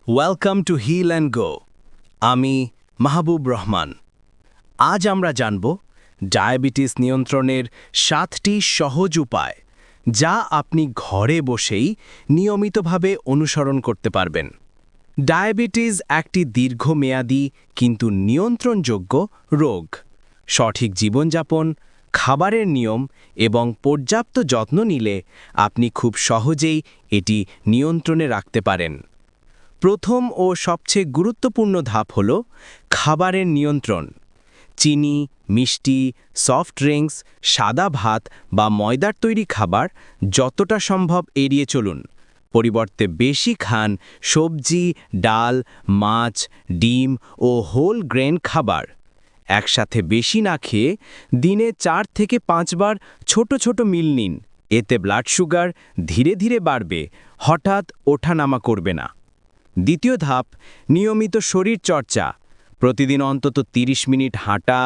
Welcome to hill and go. আমি মাহবুব রহমান। আজ আমরা জানব ডায়াবেটিস নিয়ন্ত্রণের 7টি সহজ উপায়, যা আপনি ঘরে বসেই নিয়মিতভাবে অনুসরণ করতে পারবেন। ডায়াবেটিস একটি দীর্ঘমেয়াদী কিন্তু নিয়ন্ত্রণযোগ্য রোগ। সঠিক জীবনযাপন, খাবারের নিয়ম এবং পর্যাপ্ত যত্ন নিলে আপনি খুব সহজেই এটি নিয়ন্ত্রণে রাখতে পারেন। প্রথম ও সবচেয়ে গুরুত্বপূর্ণ ধাপ হল খাবারের নিয়ন্ত্রণ। চিনি, মিষ্টি, সফট ড্রিঙ্কস, সাদা ভাত বা ময়দার তৈরি খাবার যতটা সম্ভব এড়িয়ে চলুন। পরিবর্তে বেশি খান সবজি, ডাল, মাছ, ডিম ও হোল গ্রেন খাবার। একসাথে বেশি না খেয়ে দিনে 4 থেকে 5 বার ছোট ছোট মিল নিন। এতে ব্লাড সুগার ধীরে ধীরে বাড়বে, হঠাৎ ওঠানামা করবে না। দ্বিতীয় ধাপ, নিয়মিত শরীর চর্চা। প্রতিদিন অন্তত 30 মিনিট হাঁটা,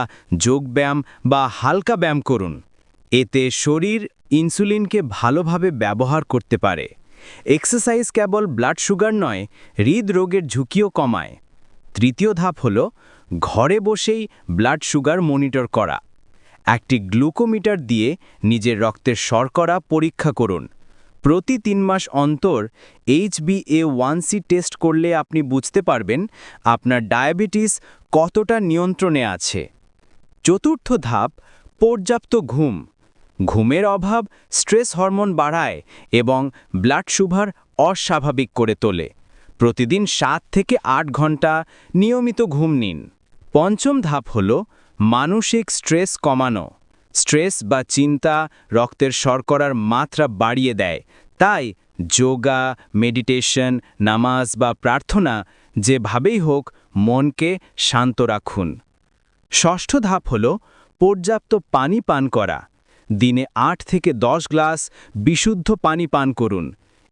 যোগব্যায়াম বা হালকা ব্যায়াম করুন। এতে শরীর ইনসুলিনকে ভালোভাবে ব্যবহার করতে পারে। এক্সারসাইজ কেবল ব্লাড সুগার নয়, হৃদরোগের ঝুঁকিও কমায়। তৃতীয় ধাপ হল ঘরে বসেই ব্লাড সুগার মনিটর করা। একটি গ্লুকোমিটার দিয়ে নিজের রক্তের শর্করা পরীক্ষা করুন। প্রতি 3 মাস অন্তর HbA1c টেস্ট করলে আপনি বুঝতে পারবেন আপনার ডায়াবেটিস কতটা নিয়ন্ত্রণে আছে। চতুর্থ ধাপ, পর্যাপ্ত ঘুম। ঘুমের অভাব স্ট্রেস হরমোন বাড়ায় এবং ব্লাড সুগার অস্বাভাবিক করে তোলে। প্রতিদিন 7 থেকে 8 ঘন্টা নিয়মিত ঘুম নিন। পঞ্চম ধাপ হল মানসিক স্ট্রেস কমানো। স্ট্রেস বা চিন্তা রক্তের শর্করার মাত্রা বাড়িয়ে দেয়। তাই যোগা, মেডিটেশন, নামাজ বা প্রার্থনা যেভাবেই হোক মনকে শান্ত রাখুন। ষষ্ঠ ধাপ হল পর্যাপ্ত পানি পান করা। দিনে 8 থেকে 10 গ্লাস বিশুদ্ধ পানি পান করুন।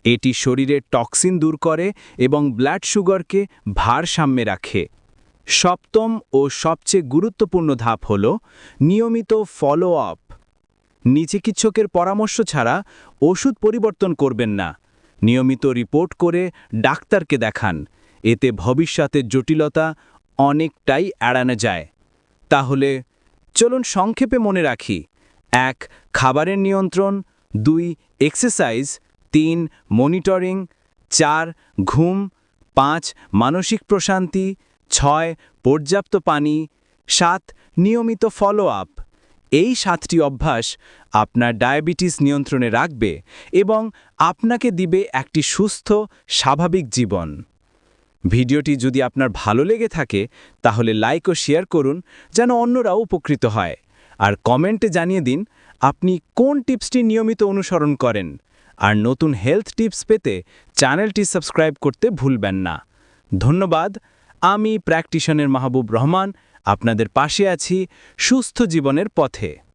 এটি শরীরের টক্সিন দূর করে এবং ব্লাড সুগারকে ভারসাম্যে রাখে। সপ্তম ও সবচেয়ে গুরুত্বপূর্ণ ধাপ হল নিয়মিত ফলো আপ। চিকিৎসকের পরামর্শ ছাড়া ওষুধ পরিবর্তন করবেন না। নিয়মিত রিপোর্ট করে ডাক্তারকে দেখান। এতে ভবিষ্যতের জটিলতা অনেকটাই এড়ানো যায়। তাহলে চলুন সংক্ষেপে মনে রাখি: 1. খাবারের নিয়ন্ত্রণ, 2. এক্সারসাইজ, 3. মনিটরিং, 4. ঘুম, 5. মানসিক প্রশান্তি, 6. পর্যাপ্ত পানি, 7. নিয়মিত ফলো আপ। এই 7টি অভ্যাস আপনার ডায়াবেটিস নিয়ন্ত্রণে রাখবে এবং আপনাকে দিবে একটি সুস্থ, স্বাভাবিক জীবন। ভিডিওটি যদি আপনার ভালো লেগে থাকে তাহলে লাইক ও শেয়ার করুন, যেন অন্যরাও উপকৃত হয়। আর কমেন্টে জানিয়ে দিন আপনি কোন টিপসটি নিয়মিত অনুসরণ করেন। আর নতুন হেলথ টিপস পেতে চ্যানেলটি সাবস্ক্রাইব করতে ভুলবেন না। ধন্যবাদ। আমি প্র্যাকটিশনার মাহবুব রহমান আপনাদের পাশে আছি সুস্থ জীবনের পথে।